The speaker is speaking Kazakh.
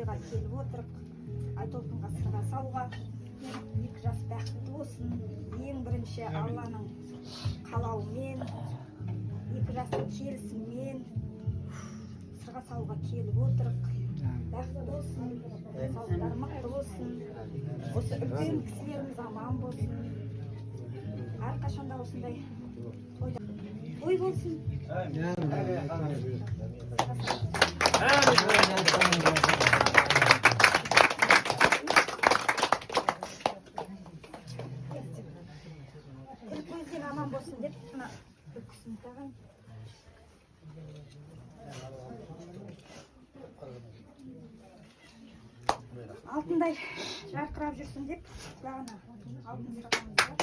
тойға келіп отырып Айтолқынға сырға салуға. 2 жас бақытты болсын. Ең бірінші Алланың қалауымен, 2 жастың келісімімен сырға салуға келіп отырып. Бақытты болсын, саулықтары мықты болсын. Осы үлкен кісілеріміз аман болсын. Әрқашанда осындай той болсын. Көзден аман болсын деп мына үлкісін тағайын. Алтындай жарқырап жүрсін деп құлағына алтын сырғамызға.